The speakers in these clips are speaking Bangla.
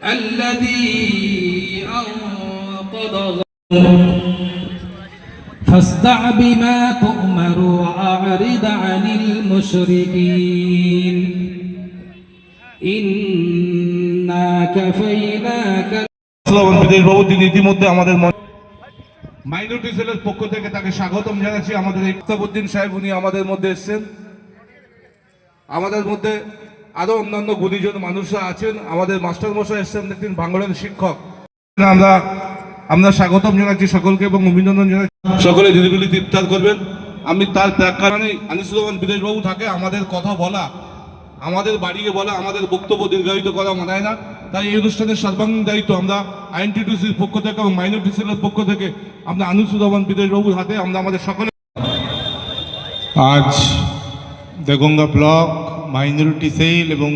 الذي أنقض فاصدع بما تؤمر وأعرض عن المشركين إنا كفيناك। বিদেশ বাবু তিনি ইতিমধ্যে আমাদের মাইনরিটি সেলের পক্ষ থেকে তাকে স্বাগতম জানাচ্ছি। আমাদের ইফতাবউদ্দিন সাহেব উনি আমাদের মধ্যে এসেছেন। আমাদের মধ্যে আরো অন্যান্য গুণীজন মানুষরা আছেন। আমাদের মাস্টার মশাই এসেছেন, দেখছেন বাংলার শিক্ষক। আমরা স্বাগতম জানাচ্ছি সকলকে এবং অভিনন্দন জানাচ্ছি। সকলে দিদিগুলি ইফতার করবেন। আমি তার প্রাক্কালে আনিসুর রহমান বিদেশবাবু থাকে। আমাদের কথা বলা, আমাদের বাড়িকে বলা, আমাদের বক্তব্য দীর্ঘায়িত করা মানায় না। তাই এই অনুষ্ঠানের সর্বাঙ্গীন দায়িত্ব আমরা আইএনটিটিউসির পক্ষ থেকে এবং মাইনরিটি সেলের পক্ষ থেকে আমরা আনিসুর রহমান বিদেশবাবুর হাতে আমরা আমাদের সকলে আজ দেগঙ্গা ব্লক মাইনরিটি সেল এবং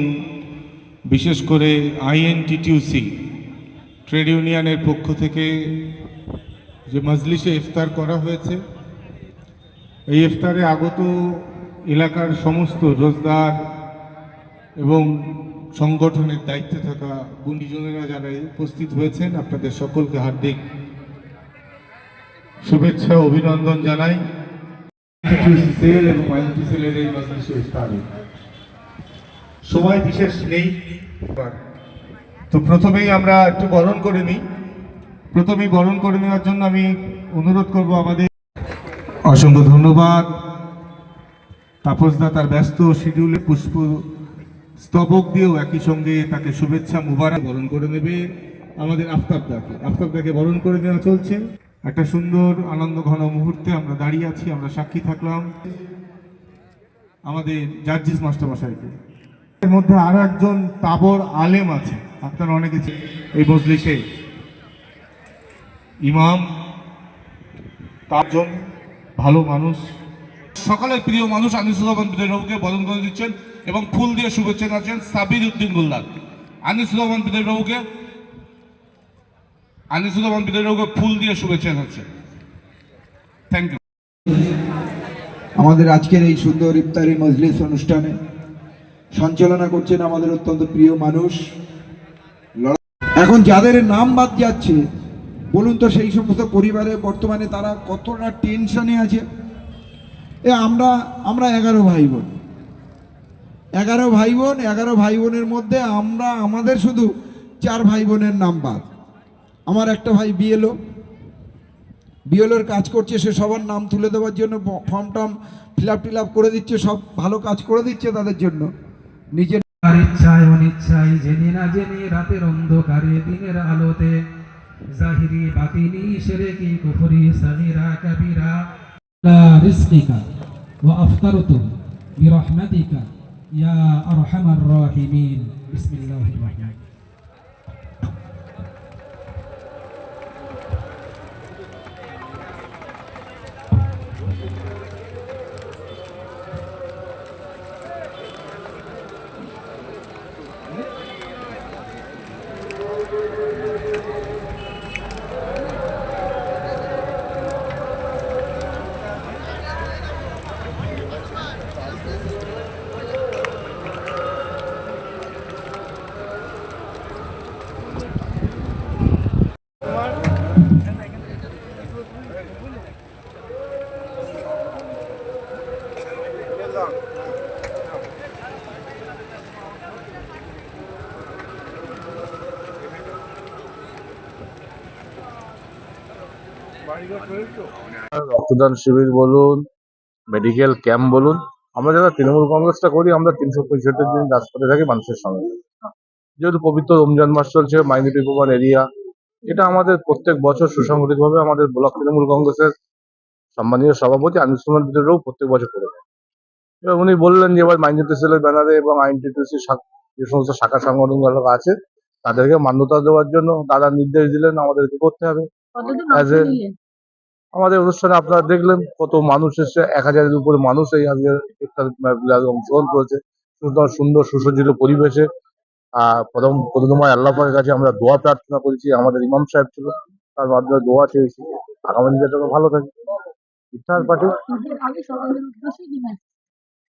বিশেষ করে আইএনটিটিউসি ট্রেড ইউনিয়নের পক্ষ থেকে যে মজলিসে ইফতার করা হয়েছে, এই ইফতারে আগত এলাকার সমস্ত রোজগার এবং সংগঠনের দায়িত্বে থাকা গুণীজনেরা যারা উপস্থিত হয়েছেন, আপনাদের সকলকে হার্দিক শুভেচ্ছা অভিনন্দন জানাই। সেল এবং মাইনরিটি সেলের এই মজলিসে ইফতারে সময় বিশেষ নেই, তো প্রথমেই আমরা একটু বরণ করে নিই। প্রথমেই বরণ করে নেওয়ার জন্য আমি অনুরোধ করব আমাদের অসংখ্য ধন্যবাদ। তাপসদা তার ব্যস্ত শিডিউলে পুষ্প স্তবক দিয়েও একই সঙ্গে তাকে শুভেচ্ছা মুবারক বরণ করে নেবে আমাদের আফতাবদাকে বরণ করে নেওয়া চলছে। একটা সুন্দর আনন্দ ঘন মুহূর্তে আমরা দাঁড়িয়ে আছি, আমরা সাক্ষী থাকলাম আমাদের জার্জিস মাস্টারমশাইকে। এর মধ্যে আরো একজন তাবর আলেম আছে, আপনারা অনেকে এই মজলিসে ইমাম, তারজন ভালো মানুষ, সকলের প্রিয় মানুষ আনিসুর রহমান বিদেশবাবুকে বরণ করে দিচ্ছেন এবং ফুল দিয়ে শুভেচ্ছা জানাচ্ছেন সাবির উদ্দিন গোলদার। আনিসুর রহমান বিদেশবাবুকে ফুল দিয়ে শুভেচ্ছা জানাচ্ছেন। Thank you. আমাদের আজকের এই সুন্দর ইফতারি মজলিস অনুষ্ঠানে সঞ্চালনা করছেন আমাদের অত্যন্ত প্রিয় মানুষ। এখন যাদের নাম বাদ যাচ্ছে, বলুন তো সেই সমস্ত পরিবারে বর্তমানে তারা কতটা টেনশনে আছে। আমরা 11 ভাই বোন, 11 ভাই বোনের মধ্যে আমাদের শুধু 4 ভাই বোনের নাম বাদ। আমার একটা ভাই বিএলওর কাজ করছে, সে সবার নাম তুলে দেওয়ার জন্য ফর্ম টর্ম ফিল আপ করে দিচ্ছে, সব ভালো কাজ করে দিচ্ছে তাদের জন্য। নিজের ইচ্ছায় অনিচ্ছায়, জেনে না জেনে, রাতের অন্ধকারে দিনের আলোতে, জাহিরি বাতিনি শিরকি কুফরি সগীরা কবীরা, লা রিজকিকা ওয়া আফতারতু বিরহমাতিকা ইয়া আরহামার রাহিমিন। বিসমিল্লাহির রহমানির রহিম। রক্তদান শিবির বলুন, মেডিকেল ক্যাম্প বলুন, আমরা যারা তৃণমূল কংগ্রেসটা করি, আমরা 365 দিন রাজপথে থাকি মানুষের সঙ্গে। যেহেতু পবিত্র রমজান মাস চলছে, মাইনরিটি প্রবণ এরিয়া, এটা আমাদের প্রত্যেক বছর সুসংগঠিতভাবে আমাদের ব্লক তৃণমূল কংগ্রেসের সম্মানীয় সভাপতি আনিসুর রহমান বিদেশবাবু প্রত্যেক বছর করে থাকেন। এবার উনি বললেন যে এবার মাইনরিটি সেলের ব্যানারে এবং আইএনটিটিউসি যে সমস্ত শাখা সংগঠনগুলো আছে তাদেরকে মান্যতা দেওয়ার জন্য দাদা নির্দেশ দিলেন আমাদেরকে করতে হবে। আমাদের অনুষ্ঠানে আপনারা দেখলেন কত মানুষ এসছে, 1000-এর উপরে মানুষ এই আজকের ইফতার মাহফিলে অংশগ্রহণ করেছে। সুন্দর সুসজ্জিত পরিবেশে প্রথমে আল্লাহ পাকের কাছে আমরা দোয়া প্রার্থনা করেছি। আমাদের ইমাম সাহেব ছিল, তার মাধ্যমে দোয়া চেয়েছি আগামী দিনে যেন ভালো থাকে। ইফতার পার্টি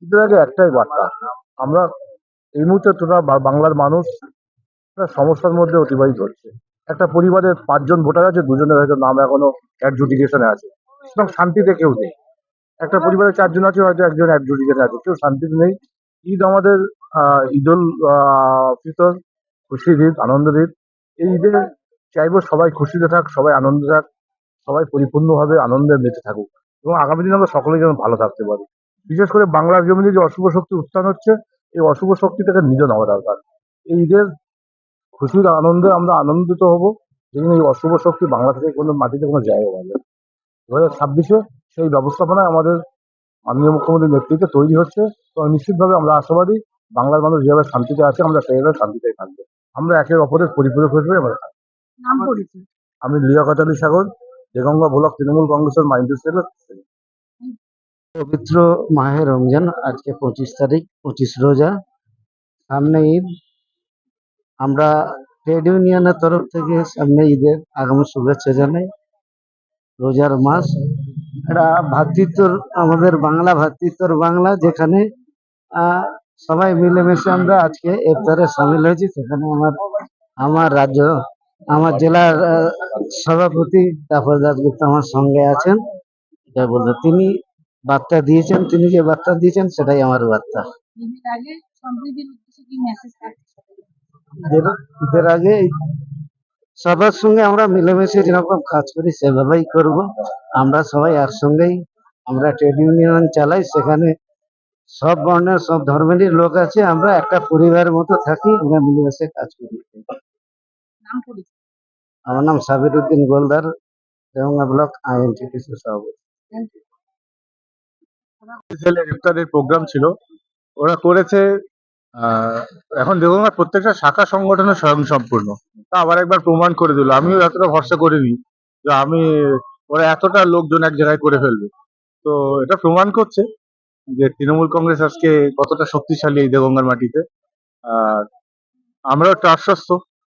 ঈদের আগে একটাই বার্তা, আমরা এই মুহূর্তে তোরা বাংলার মানুষ একটা সমস্যার মধ্যে অতিবাহিত হচ্ছে। একটা পরিবারের 5 জন ভোটার আছে, 2 জনের হয়তো নাম এখনো অ্যাডজুডিকেশনে আছে, এবং শান্তিতে কেউ নেই। একটা পরিবারে 4 জন আছে, হয়তো একজন অ্যাডজুডিকেটর আছে, কেউ শান্তিতে নেই। ঈদ আমাদের ঈদুল ফিতর খুশির ঈদ, আনন্দের ঈদ। এই ঈদে চাইবো সবাই খুশিতে থাক, সবাই আনন্দে থাক, সবাই পরিপূর্ণভাবে আনন্দে বেঁচে থাকুক, এবং আগামী দিনে আমরা সকলেই যেন ভালো থাকতে পারি। বিশেষ করে বাংলার জমিনে যে অশুভ শক্তি উত্থান হচ্ছে, এই অশুভ শক্তিটাকে নিধন হওয়া দরকার। এই ঈদের খুশির আনন্দে আমরা আনন্দিত হব, যেদিন এই অশুভ শক্তি বাংলা থেকে কোনো মাটিতে কোনো জায়গা পাবে। 2026-এ সেই ব্যবস্থাপনায় আমাদের মাননীয় মুখ্যমন্ত্রীর নেতৃত্বে তৈরি হচ্ছে, এবং নিশ্চিতভাবে আমরা আশাবাদী বাংলার মানুষ যেভাবে শান্তিতে আছে আমরা সেইভাবে শান্তিতেই থাকবো। আমরা একে অপরের পরিপূরক হিসেবে আমরা থাকবো। আমি লিয়াকত আলী সাগর, দেগঙ্গা ব্লক তৃণমূল কংগ্রেসের মাইন্ড সেলের। পবিত্র মাহে রমজান, আজকে 25 তারিখ, 25 রোজা, সামনে ঈদ। আমরা ট্রেড ইউনিয়নের তরফ থেকে সামনে ঈদের আগাম শুভেচ্ছা জানাই। রোজার মাস, এটা ভ্রাতৃত্বর, আমাদের বাংলা ভ্রাতৃত্বর বাংলা, যেখানে সবাই মিলেমিশে আমরা আজকে ইফতারে সামিল হয়েছি। সেখানে আমার রাজ্য, আমার জেলার সভাপতি তাপস দাশগুপ্ত আমার সঙ্গে আছেন। এটা বলতে তিনি বার্তা দিয়েছেন, তিনি যে বার্তা দিয়েছেন সেটাই আমার বার্তা। ঈদের আগে সম্প্রীতির উদ্দেশ্যে কি মেসেজ থাকছে? ঈদের আগে সবার সঙ্গে আমরা মিলেমিশে যেরকম কাজ করি সেভাবেই করব। আমরা সবাই একসঙ্গেই, আমরা ট্রেড ইউনিয়ন চালাই, সেখানে সব বর্ণের সব ধর্মেরই লোক আছে, আমরা একটা পরিবারের মতো থাকি, আমরা মিলেমিশে কাজ করি। নাম পরিচয়। আমার নাম সাবির উদ্দিন গোলদার, দেওঙ্গা ব্লক আইএনটিটিসি সভাপতি। Thank you. সেলের ইফতারের প্রোগ্রাম ছিল, ওরা করেছে। আহ, এখন দেখুন না, প্রত্যেকটা শাখা সংগঠনের স্বয়ংসম্পূর্ণ, তা আবার একবার প্রমাণ করে দিল। আমিও এতটা ভরসা করিনি যে ওরা এতটা লোকজন এক জায়গায় করে ফেলবে। তো এটা প্রমাণ করছে যে তৃণমূল কংগ্রেস আজকে কতটা শক্তিশালী এই দেগঙ্গার মাটিতে। আর আমরাও একটু আশ্বস্ত,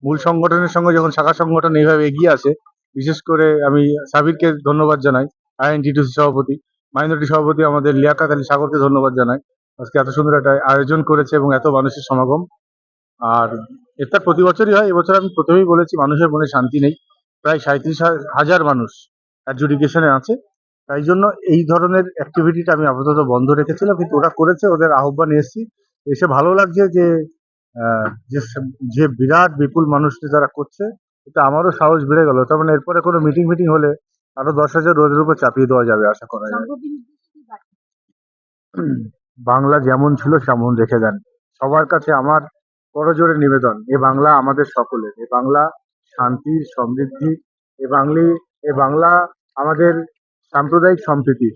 মূল সংগঠনের সঙ্গে যখন শাখা সংগঠন এইভাবে এগিয়ে আসে। বিশেষ করে আমি সাবিরকে ধন্যবাদ জানাই, আইএনটিটিউসি সভাপতি, মাইনরিটি সভাপতি আমাদের লিয়াকত আলী সাগরকে ধন্যবাদ জানাই, আজকে এত সুন্দর একটা আয়োজন করেছে এবং এত মানুষের সমাগম। আর এটা প্রতি বছরই হয়, এবছর আমি প্রথমেই বলেছি মানুষের মনে শান্তি নেই। প্রায় 37,000 মানুষ অ্যাডজুডিকেশনে আছে, তাই জন্য এই ধরনের অ্যাক্টিভিটিটা আমি আপাতত বন্ধ রেখেছিলাম, কিন্তু ওরা করেছে, ওদের আহ্বান এসেছি, এসে ভালো লাগছে যে যে বিরাট বিপুল মানুষটি যারা করছে, এটা আমারও সাহস বেড়ে গেল। তার মানে এরপরে কোনো মিটিং হলে আরো 10,000 রোদের উপর চাপিয়ে দেওয়া যাবে আশা করা যায়। সম্প্রীতির উদ্দেশ্যে কি বার্তা? বাংলা যেমন ছিল তেমন রেখে দেন। সবার কাছে আমার করজোড়ে নিবেদন, এ বাংলা আমাদের সকলের, এ বাংলা শান্তির, সমৃদ্ধি, এ বাংলা আমাদের সাম্প্রদায়িক সম্প্রীতি।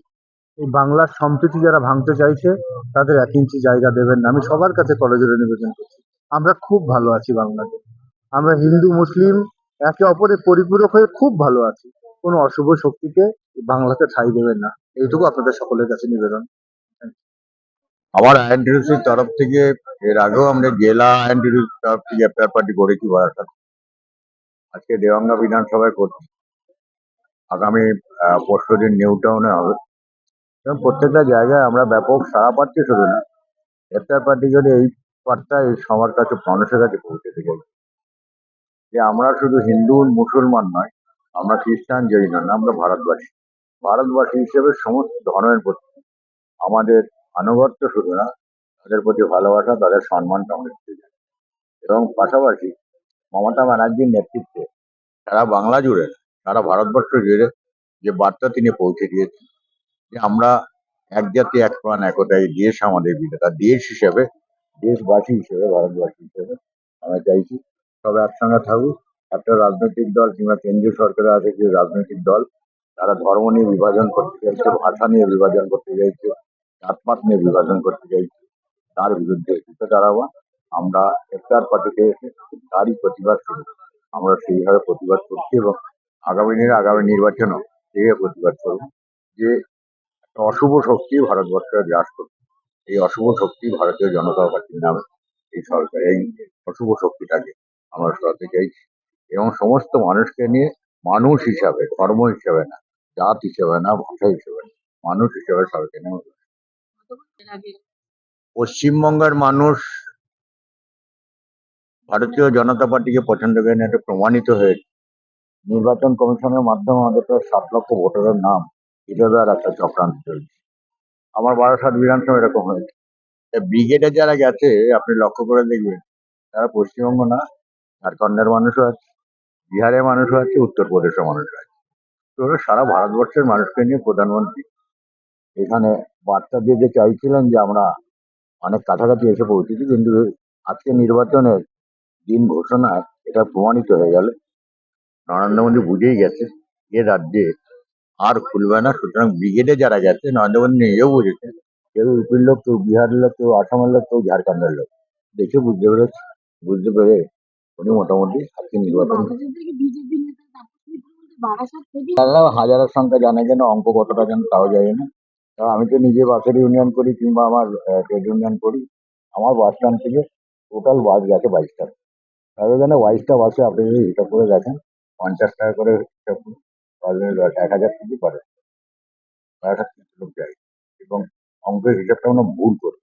এই বাংলার সম্প্রীতি যারা ভাঙতে চাইছে তাদের 1 ইঞ্চি জায়গা দেবেন না, আমি সবার কাছে করজোড়ে নিবেদন করছি। আমরা খুব ভালো আছি বাংলাতে, আমরা হিন্দু মুসলিম একে অপরের পরিপূরক হয়ে খুব ভালো আছি। কোনো অশুভ শক্তিকে এই বাংলাতে ঠাঁই দেবেন না, এইটুকু আপনাদের সকলের কাছে নিবেদন। আমার আইএনটিটিউসির তরফ থেকে এর আগেও আমরা জেলা আইএনটিটিউসির তরফ থেকে ইফতার পার্টি করেছি বারাসাত। আজকে দেওয়াঙ্গা বিধানসভায় করছি, আগামী পরশুদিন নিউ টাউনে হবে, এবং প্রত্যেকটা জায়গায় আমরা ব্যাপক সাড়া পাচ্ছি। শুধু না, ইফতার পার্টি যদি এই বার্তা এই সবার কাছে, মানুষের কাছে পৌঁছে দিতে চাই যে আমরা শুধু হিন্দু মুসলমান নয়, আমরা খ্রিস্টান জৈন নয়, আমরা ভারতবাসী। ভারতবাসী হিসেবে সমস্ত ধর্মের প্রতি আমাদের আনুগত্য, শুধু না তাদের প্রতি ভালোবাসা, তাদের সম্মানটা আমরা দিতে চাই। এবং পাশাপাশি মমতা ব্যানার্জির নেতৃত্বে সারা বাংলা জুড়ে, সারা ভারতবর্ষ জুড়ে যে বার্তা তিনি পৌঁছে দিয়েছেন যে আমরা এক জাতি এক প্রাণ একতা, এই দেশ আমাদের বিধাতা, দেশ হিসেবে, দেশবাসী হিসেবে, ভারতবাসী হিসেবে আমরা চাইছি সবাই একসঙ্গে থাকুক। একটা রাজনৈতিক দল কিংবা কেন্দ্রীয় সরকারে আছে কিছু রাজনৈতিক দল, তারা ধর্ম নিয়ে বিভাজন করতে চাইছে, ভাষা নিয়ে বিভাজন করতে চাইছে, জাতপাত নিয়ে বিভাজন করতে চাইছে, তার বিরুদ্ধে রুখে দাঁড়াবো। আমরা ইফতার পার্টিতে এসে তারই প্রতিবাদ করি, আমরা সেইভাবে প্রতিবাদ করছি, এবং আগামী নির্বাচনও সেইভাবে প্রতিবাদ করবো যে একটা অশুভ শক্তি ভারতবর্ষে গ্রাস করছে। এই অশুভ শক্তি ভারতীয় জনতা পার্টির নামে এই সরকার, এই অশুভ শক্তিটাকে আমরা সরাতে চাইছি, এবং সমস্ত মানুষকে নিয়ে মানুষ হিসাবে, ধর্ম হিসাবে না, জাত হিসেবে না, ভাষা হিসেবে না, মানুষ হিসেবে সরকার নেমে। এর আগে পশ্চিমবঙ্গের মানুষ ভারতীয় জনতা পার্টিকে পছন্দ করেন, এটা প্রমাণিত হয়েছে। নির্বাচন কমিশনের মাধ্যমে আমাদের প্রায় 7 লক্ষ ভোটারের নাম কেটে দেওয়ার একটা চক্রান্ত চলছে। আমার বারাসাত বিধানসভা এরকম হয়েছে। ব্রিগেডে যারা গেছে আপনি লক্ষ্য করে দেখবেন, তারা পশ্চিমবঙ্গ না, ঝাড়খণ্ডের মানুষও আছে, বিহারের মানুষও আছে, উত্তরপ্রদেশের মানুষও আছে। তো ওরা সারা ভারতবর্ষের মানুষকে নিয়ে প্রধানমন্ত্রী এখানে বার্তা দিতে চাইছিলেন যে আমরা অনেক কাছাকাছি এসে পৌঁছেছি, কিন্তু আজকে নির্বাচনের দিন ঘোষণায় এটা প্রমাণিত হয়ে গেল। নরেন্দ্র মোদী বুঝেই গেছে এ রাজ্যে আর খুলবে না। সুতরাং ব্রিগেডে যারা গেছে, নরেন্দ্র মোদী নিজেও বুঝেছে, কেউ ইউপির লোক, কেউ বিহারের লোক, কেউ আসামের লোক, কেউ ঝাড়খণ্ডের লোক, দেখে বুঝতে পেরে উনি মোটামুটি আজকে নির্বাচন বারাসাত থেকে বিজেপি নেতা তাপস মিত্র বলতে বারাসাত থেকে হাজারের সংখ্যা জানে কেন, অঙ্ক কতটা জানে তাও জানি না। কারণ আমি তো নিজে বাসের ইউনিয়ন করি কিংবা আমার ট্রেড ইউনিয়ন করি। আমার বাস স্ট্যান্ড থেকে টোটাল বাস গেছে 22টা। তবে এখানে 22টা বাসে আপনি যদি হিসাব করে দেখেন, 50 টাকা করে হিসাব করুন, তাহলে 1000 থেকে 1200 লোক যায়, এবং অঙ্কের হিসাবটা আমরা ভুল করি।